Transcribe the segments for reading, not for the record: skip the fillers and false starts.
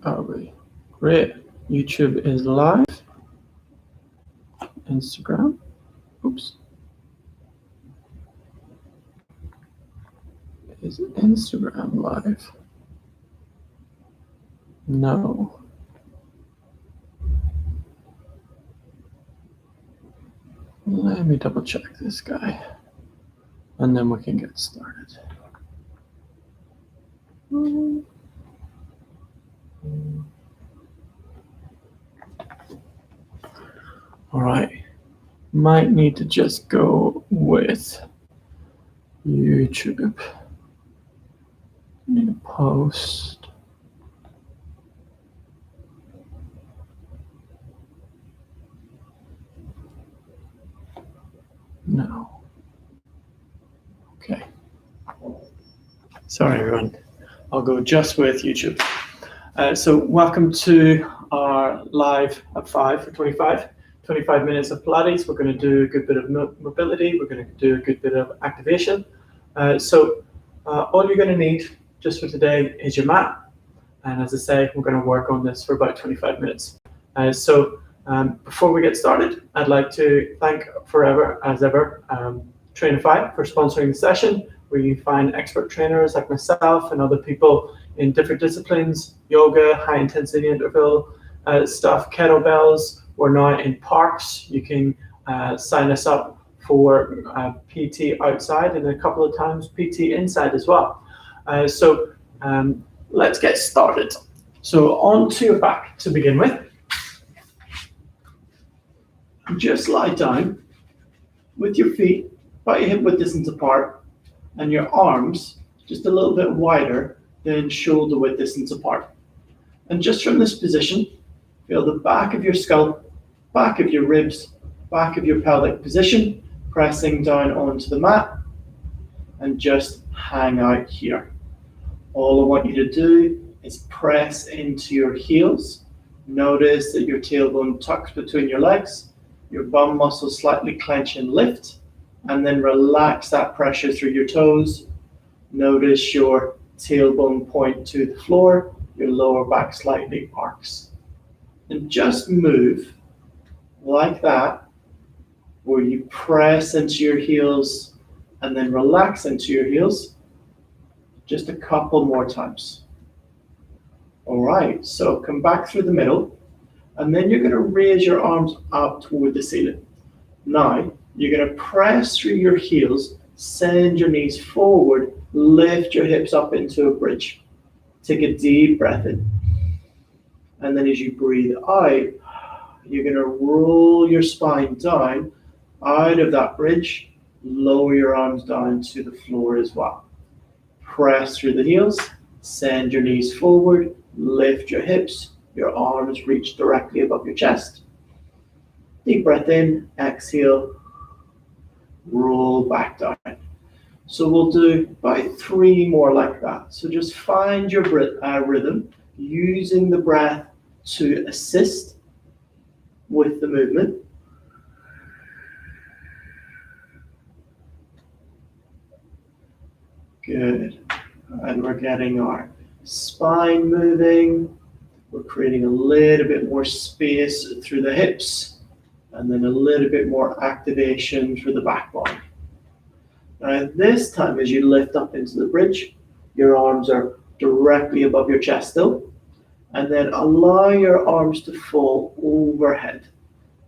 are we? Great. YouTube is live. Instagram. Oops. Is Instagram live? No. Let me double check this guy, and then we can get started. All right. Might need to just go with YouTube. Need to post. No. Okay. Sorry, everyone. I'll go just with YouTube. So welcome to our live at 5 for 25 minutes of Pilates. We're going to do a good bit of mobility. We're going to do a good bit of activation. So all you're going to need just for today is your mat. And as I say, we're going to work on this for about 25 minutes. Before we get started, I'd like to thank forever, as ever, Trainify for sponsoring the session, where you find expert trainers like myself and other people in different disciplines, yoga, high intensity interval stuff, kettlebells. We're now in parks. You can sign us up for PT outside and a couple of times PT inside as well. Let's get started. So onto your back to begin with. Just lie down with your feet about your hip width distance apart and your arms just a little bit wider than shoulder width distance apart. And just from this position, feel the back of your skull, back of your ribs, back of your pelvic position, pressing down onto the mat, and just hang out here. All I want you to do is press into your heels. Notice that your tailbone tucks between your legs, your bum muscles slightly clench and lift, and then relax that pressure through your toes. Notice your tailbone point to the floor, your lower back slightly arcs. And just move like that, where you press into your heels and then relax into your heels. Just a couple more times. All right, so come back through the middle, and then you're going to raise your arms up toward the ceiling. Now, you're going to press through your heels, send your knees forward, lift your hips up into a bridge. Take a deep breath in. And then as you breathe out, you're going to roll your spine down out of that bridge, lower your arms down to the floor as well. Press through the heels, send your knees forward, lift your hips, your arms reach directly above your chest. Deep breath in, exhale, roll back down. So we'll do about 3 more like that. So just find your rhythm, using the breath to assist with the movement. Good. And we're getting our spine moving. We're creating a little bit more space through the hips, and then a little bit more activation through the back body. Now this time, as you lift up into the bridge, your arms are directly above your chest still, and then allow your arms to fall overhead.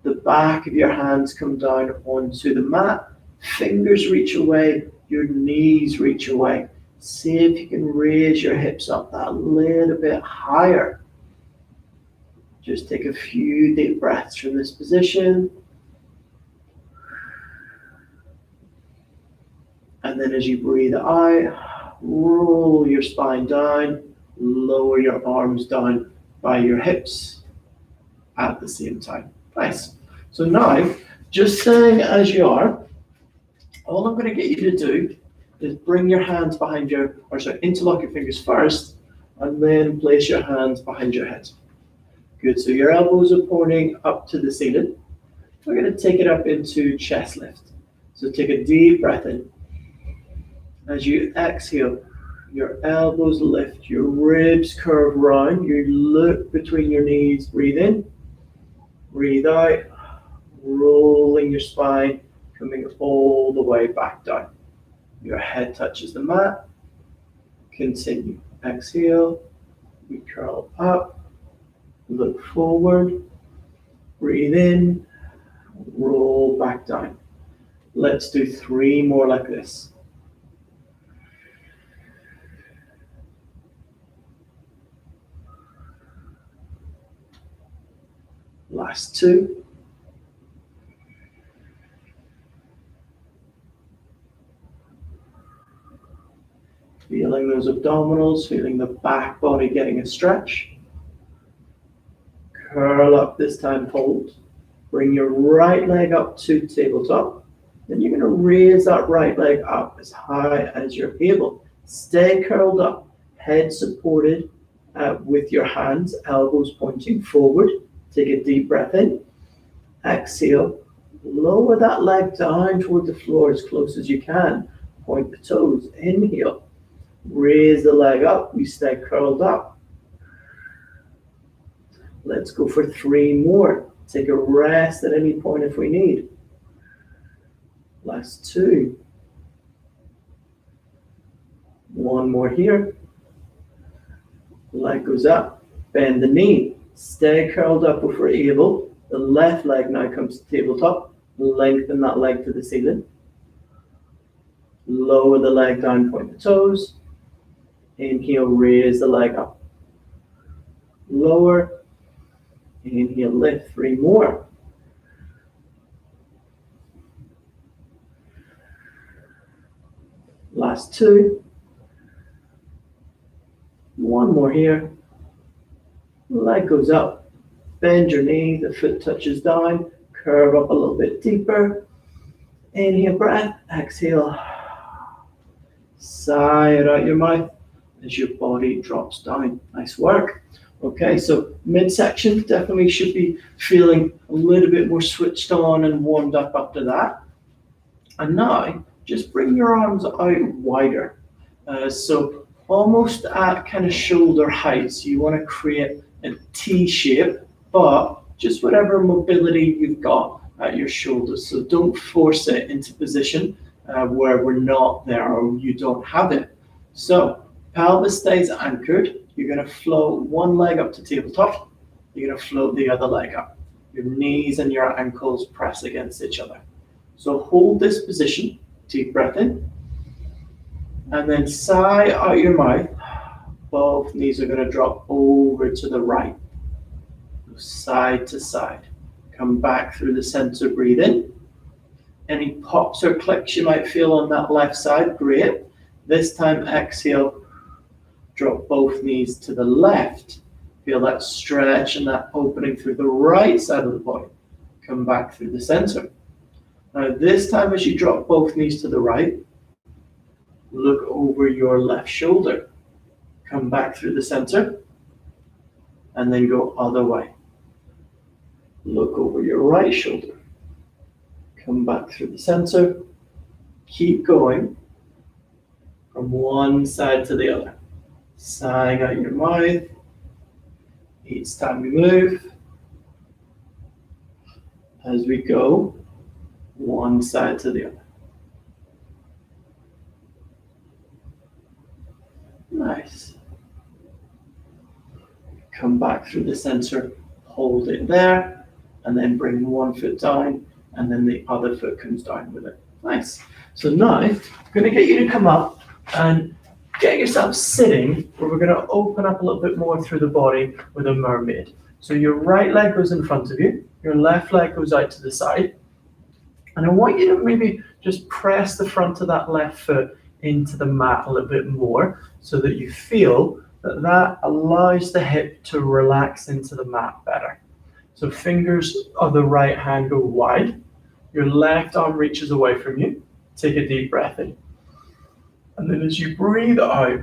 The back of your hands come down onto the mat, fingers reach away, your knees reach away. See if you can raise your hips up that little bit higher. Just take a few deep breaths from this position. And then as you breathe out, roll your spine down, lower your arms down by your hips at the same time. Nice. So now, just staying as you are, all I'm going to get you to do is bring your hands behind interlock your fingers first, and then place your hands behind your head. Good, so your elbows are pointing up to the ceiling. We're going to take it up into chest lift. So take a deep breath in. As you exhale, Your elbows lift, your ribs curve round, you look between your knees, breathe in, breathe out, rolling your spine, coming all the way back down. Your head touches the mat, continue. Exhale, we curl up, look forward, breathe in, roll back down. Let's do 3 more like this. Last 2. Feeling those abdominals, feeling the back body getting a stretch. Curl up this time, hold. Bring your right leg up to tabletop. Then you're going to raise that right leg up as high as you're able. Stay curled up, head supported with your hands, elbows pointing forward. Take a deep breath in. Exhale. Lower that leg down toward the floor as close as you can. Point the toes. Inhale. Raise the leg up. We stay curled up. Let's go for 3 more. Take a rest at any point if we need. Last 2. 1 more here. Leg goes up. Bend the knee. Stay curled up if we're able. The left leg now comes to tabletop. Lengthen that leg to the ceiling. Lower the leg down, point the toes. Inhale, raise the leg up. Lower. Inhale, lift. 3 more. Last 2. 1 more here. Leg goes up. Bend your knee, the foot touches down. Curve up a little bit deeper. Inhale, breath. Exhale. Sigh it out your mouth as your body drops down. Nice work. Okay, so midsection definitely should be feeling a little bit more switched on and warmed up after that. And now, just bring your arms out wider. So almost at kind of shoulder height. So you want to create a T shape, but just whatever mobility you've got at your shoulders. So don't force it into position where we're not there or you don't have it. So pelvis stays anchored. You're going to float one leg up to tabletop. You're going to float the other leg up. Your knees and your ankles press against each other. So hold this position. Deep breath in. And then sigh out your mouth. Both knees are going to drop over to the right. Side to side. Come back through the center, breathe in. Any pops or clicks you might feel on that left side, great. This time exhale, drop both knees to the left. Feel that stretch and that opening through the right side of the body. Come back through the center. Now this time as you drop both knees to the right, look over your left shoulder. Come back through the center and then go other way. Look over your right shoulder. Come back through the center. Keep going from one side to the other. Sighing out your mouth. Each time we move. As we go, one side to the other. Nice. Come back through the center. Hold it there. And then bring one foot down. And then the other foot comes down with it. Nice. So now, I'm going to get you to come up and get yourself sitting, where we're going to open up a little bit more through the body with a mermaid. So your right leg goes in front of you. Your left leg goes out to the side. And I want you to maybe just press the front of that left foot into the mat a little bit more so that you feel that that allows the hip to relax into the mat better. So fingers of the right hand go wide. Your left arm reaches away from you. Take a deep breath in. And then as you breathe out,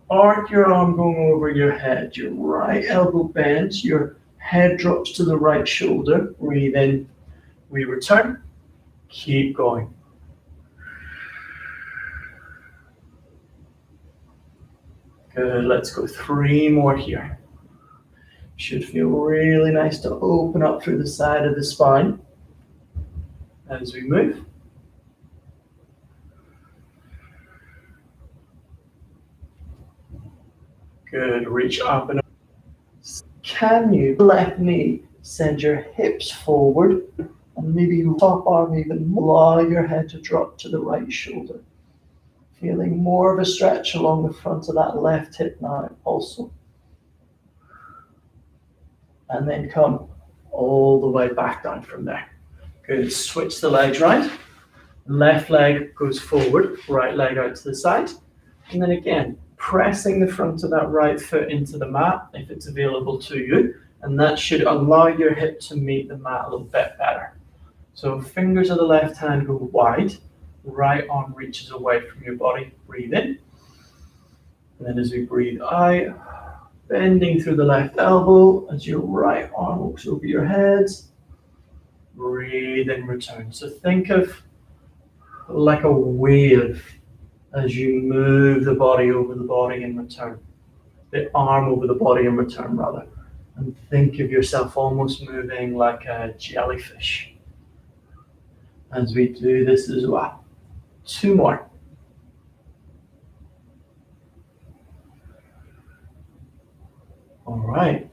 arc your arm going over your head. Your right elbow bends. Your head drops to the right shoulder. Breathe in. We return. Keep going. Good, let's go 3 more here. Should feel really nice to open up through the side of the spine as we move. Good, reach up and up. Can you, left knee, send your hips forward and maybe top arm even more. Allow your head to drop to the right shoulder. Feeling more of a stretch along the front of that left hip now also. And then come all the way back down from there. Good, switch the legs right. Left leg goes forward, right leg out to the side. And then again, pressing the front of that right foot into the mat if it's available to you. And that should allow your hip to meet the mat a little bit better. So fingers of the left hand go wide, right arm reaches away from your body, breathe in. And then as we breathe out, bending through the left elbow as your right arm walks over your head. Breathe in, return. So think of like a wave as you move the body over the body and return. The arm over the body and return rather. And think of yourself almost moving like a jellyfish as we do this as well. 2 more. All right,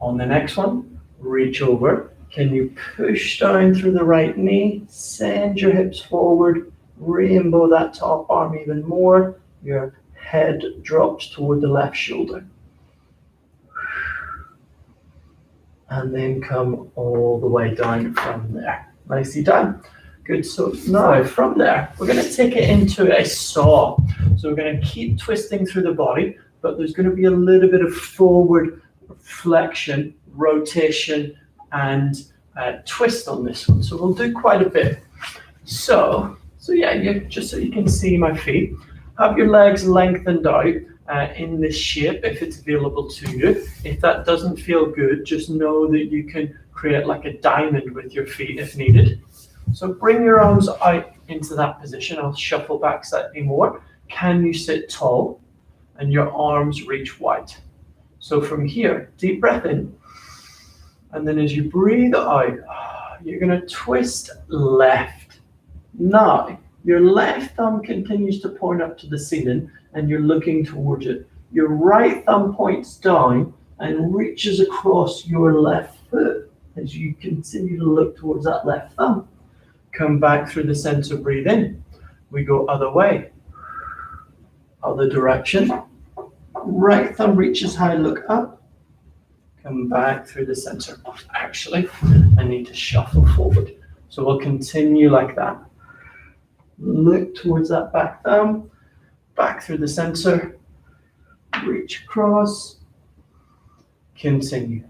on the next one, reach over. Can you push down through the right knee, send your hips forward, rainbow that top arm even more. Your head drops toward the left shoulder. And then come all the way down from there. Nicely done. Good, so now from there, we're gonna take it into a saw. So we're gonna keep twisting through the body, but there's gonna be a little bit of forward flexion, rotation, and twist on this one. So we'll do quite a bit. So yeah, just so you can see my feet, have your legs lengthened out in this shape if it's available to you. If that doesn't feel good, just know that you can create like a diamond with your feet if needed. So bring your arms out into that position. I'll shuffle back slightly more. Can you sit tall and your arms reach wide? So from here, deep breath in. And then as you breathe out, you're going to twist left. Now, your left thumb continues to point up to the ceiling and you're looking towards it. Your right thumb points down and reaches across your left foot as you continue to look towards that left thumb. Come back through the center, breathe in. We go other way. Other direction. Right thumb reaches high, look up. Come back through the center. Actually, I need to shuffle forward. So we'll continue like that. Look towards that back thumb, back through the center, reach across, continue.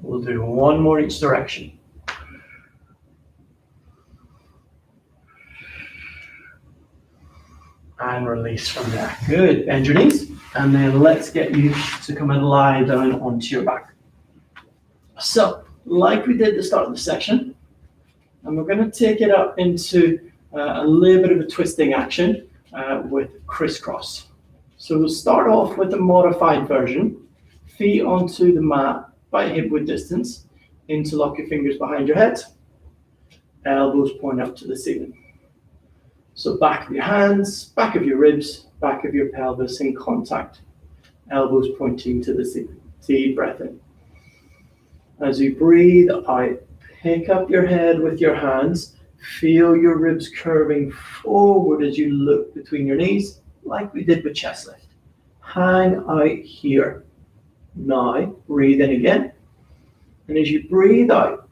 We'll do 1 more each direction. And release from there. Good, bend your knees. And then let's get you to come and lie down onto your back. So, like we did at the start of the section, and we're going to take it up into a little bit of a twisting action with crisscross. So we'll start off with the modified version. Feet onto the mat by hip width distance. Interlock your fingers behind your head. Elbows point up to the ceiling. So back of your hands, back of your ribs, back of your pelvis in contact. Elbows pointing to the ceiling. Deep breath in. As you breathe out, pick up your head with your hands. Feel your ribs curving forward as you look between your knees, like we did with chest lift. Hang out here. Now, breathe in again. And as you breathe out,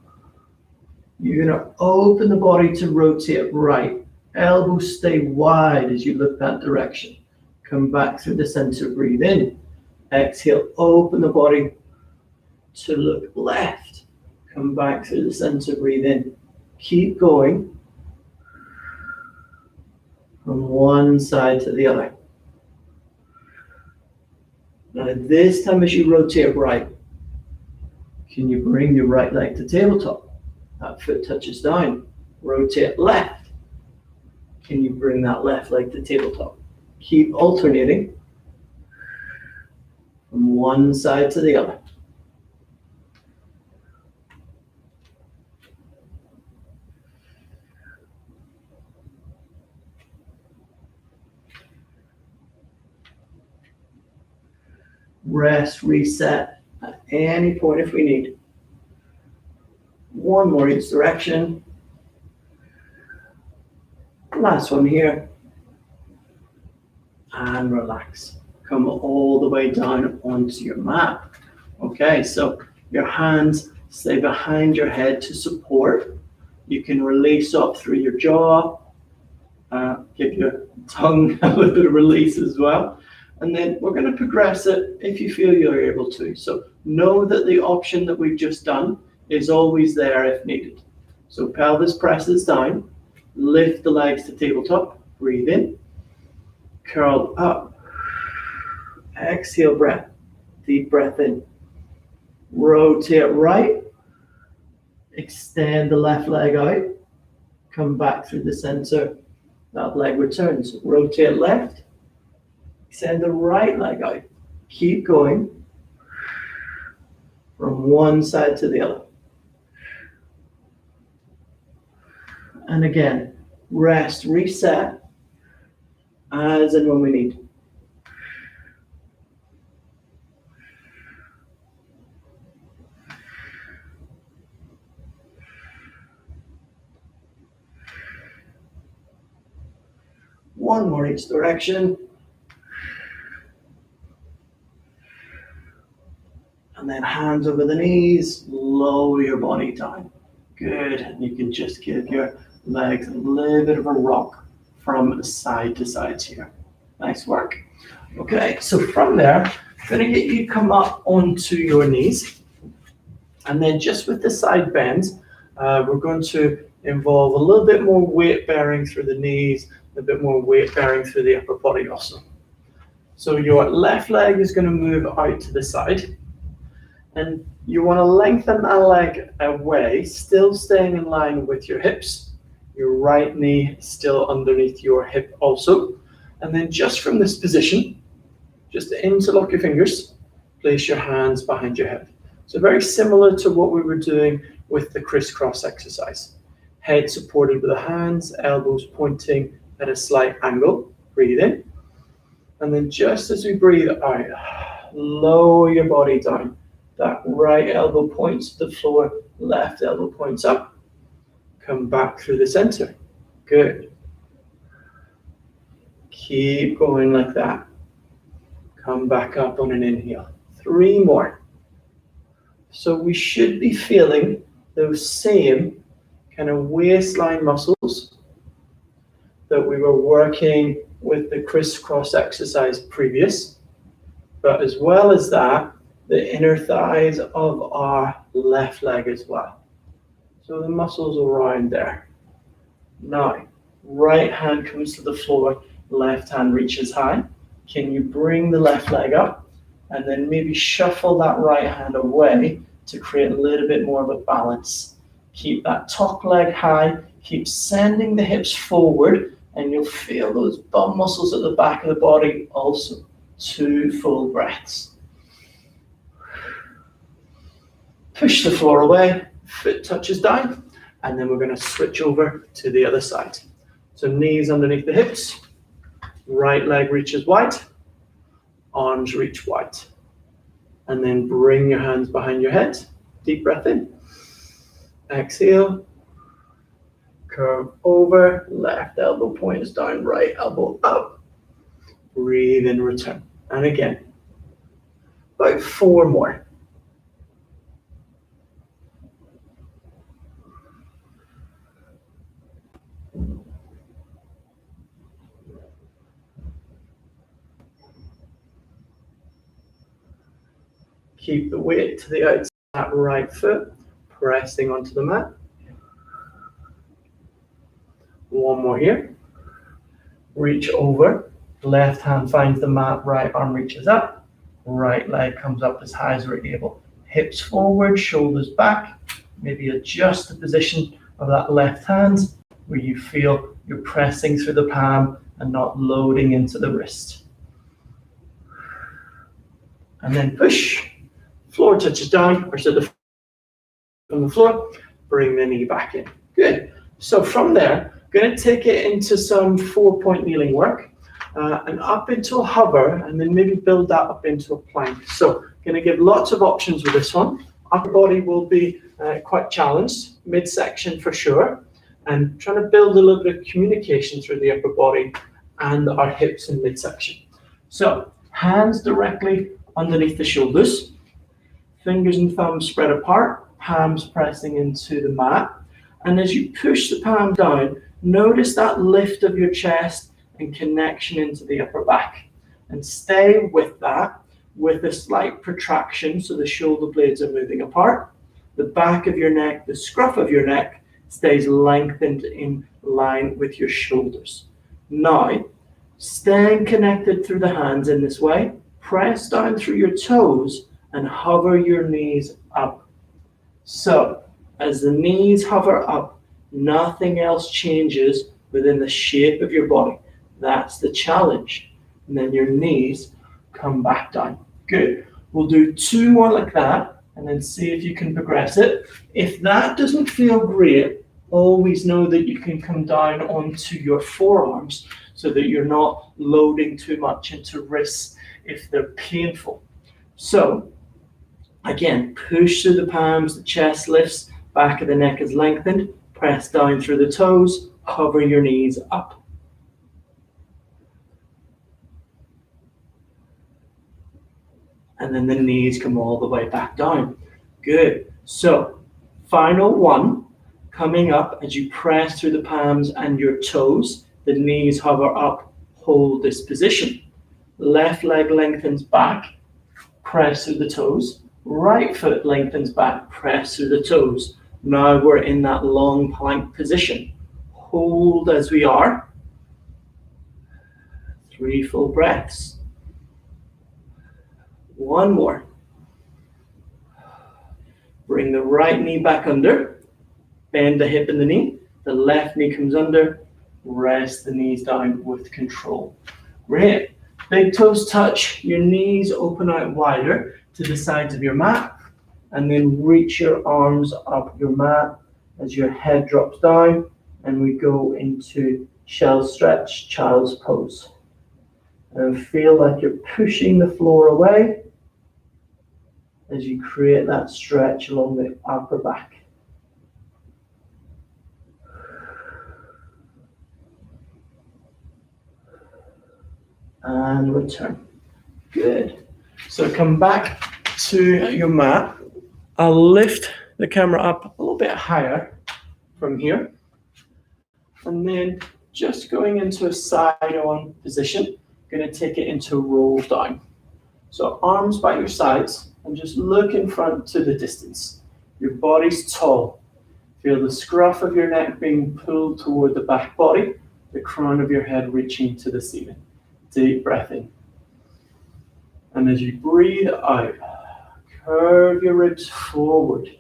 you're going to open the body to rotate right. Elbows stay wide as you look that direction. Come back through the center, breathe in. Exhale, open the body to look left. Come back through the center, breathe in. Keep going from one side to the other. Now this time as you rotate right, can you bring your right leg to tabletop? That foot touches down. Rotate left. Can you bring that left leg to tabletop? Keep alternating from one side to the other. Rest, reset at any point if we need. One more each direction. Last one here. And relax. Come all the way down onto your mat. Okay, so your hands stay behind your head to support. You can release up through your jaw. Give your tongue a little bit of release as well. And then we're going to progress it if you feel you're able to. So know that the option that we've just done is always there if needed. So pelvis presses down, lift the legs to tabletop, breathe in, curl up, exhale breath, deep breath in, rotate right, extend the left leg out, come back through the center, that leg returns, rotate left, extend the right leg out, keep going from one side to the other. And again, rest, reset, as and when we need. One more each direction. And then hands over the knees, lower your body down. Good, and you can just give your legs a little bit of a rock from side to side here. Nice work. Okay, so from there, I'm going to get you to come up onto your knees. And then just with the side bends, we're going to involve a little bit more weight bearing through the knees, a bit more weight bearing through the upper body also. So your left leg is going to move out to the side. And you want to lengthen that leg away, still staying in line with your hips. Your right knee still underneath your hip also. And then just from this position, just interlock your fingers, place your hands behind your head. So very similar to what we were doing with the crisscross exercise. Head supported with the hands, elbows pointing at a slight angle. Breathe in. And then just as we breathe out, lower your body down. That right elbow points to the floor, left elbow points up. Come back through the center. Good. Keep going like that. Come back up on an inhale. 3 more. So we should be feeling those same kind of waistline muscles that we were working with the crisscross exercise previous. But as well as that, the inner thighs of our left leg as well. So the muscles around there. Now, right hand comes to the floor, left hand reaches high. Can you bring the left leg up and then maybe shuffle that right hand away to create a little bit more of a balance. Keep that top leg high, keep sending the hips forward, and you'll feel those bum muscles at the back of the body also. 2 full breaths. Push the floor away, foot touches down, and then we're going to switch over to the other side. So knees underneath the hips, right leg reaches wide, arms reach wide. And then bring your hands behind your head, deep breath in. Exhale, curve over, left elbow points down, right elbow up. Breathe in, return. And again, about 4 more. Keep the weight to the outside of that right foot, pressing onto the mat. 1 more here. Reach over, left hand finds the mat, right arm reaches up. Right leg comes up as high as we're able. Hips forward, shoulders back. Maybe adjust the position of that left hand where you feel you're pressing through the palm and not loading into the wrist. And then push. Floor touches down, or so from the floor. Bring the knee back in. Good. So from there, I'm going to take it into some 4-point kneeling work. And up into a hover, and then maybe build that up into a plank. So going to give lots of options with this one. Upper body will be quite challenged, midsection for sure, and trying to build a little bit of communication through the upper body and our hips and midsection. So hands directly underneath the shoulders, fingers and thumbs spread apart, palms pressing into the mat. And as you push the palm down, notice that lift of your chest and connection into the upper back, and stay with that with a slight protraction so the shoulder blades are moving apart. The back of your neck, the scruff of your neck stays lengthened in line with your shoulders. Now, staying connected through the hands in this way, press down through your toes and hover your knees up. So as the knees hover up, nothing else changes within the shape of your body. That's the challenge. And then your knees come back down. Good. We'll do 2 more like that and then see if you can progress it. If that doesn't feel great, always know that you can come down onto your forearms so that you're not loading too much into wrists if they're painful. So again, push through the palms, the chest lifts, back of the neck is lengthened, press down through the toes, hover your knees up. And then the knees come all the way back down. Good. So final one, coming up as you press through the palms and your toes, the knees hover up, hold this position. Left leg lengthens back, press through the toes. Right foot lengthens back, press through the toes. Now we're in that long plank position. Hold as we are. 3 full breaths. 1 more. Bring the right knee back under. Bend the hip and the knee. The left knee comes under. Rest the knees down with control. Great. Big toes touch. Your knees open out wider to the sides of your mat. And then reach your arms up your mat as your head drops down. And we go into shell stretch, child's pose. And feel like you're pushing the floor away as you create that stretch along the upper back. And return. Good. So come back to your mat. I'll lift the camera up a little bit higher from here. And then just going into a side-on position, going to take it into roll down. So arms by your sides and just look in front to the distance. Your body's tall. Feel the scruff of your neck being pulled toward the back body, the crown of your head reaching to the ceiling. Deep breath in. And as you breathe out, curve your ribs forward.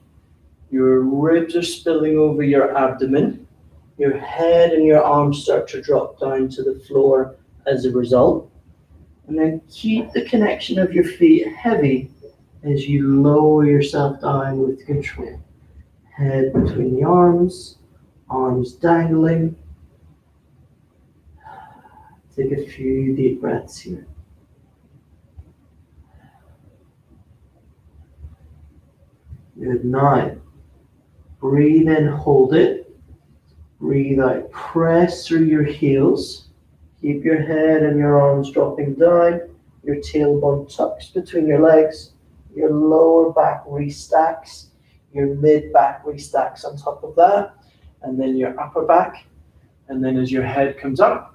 Your ribs are spilling over your abdomen. Your head and your arms start to drop down to the floor as a result. And then keep the connection of your feet heavy as you lower yourself down with control. Head between the arms, arms dangling. Take a few deep breaths here. Good. Now, breathe in, hold it. Breathe out, press through your heels. Keep your head and your arms dropping down. Your tailbone tucks between your legs. Your lower back restacks. Your mid back restacks on top of that. And then your upper back. And then as your head comes up,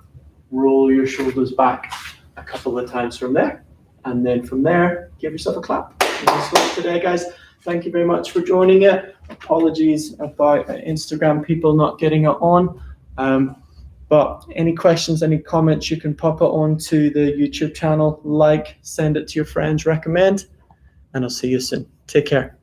roll your shoulders back a couple of times from there. And then from there, give yourself a clap. And that's it today, guys. Thank you very much for joining it. Apologies about Instagram people not getting it on. But any questions, any comments, you can pop it onto the YouTube channel, like, send it to your friends, recommend, and I'll see you soon. Take care.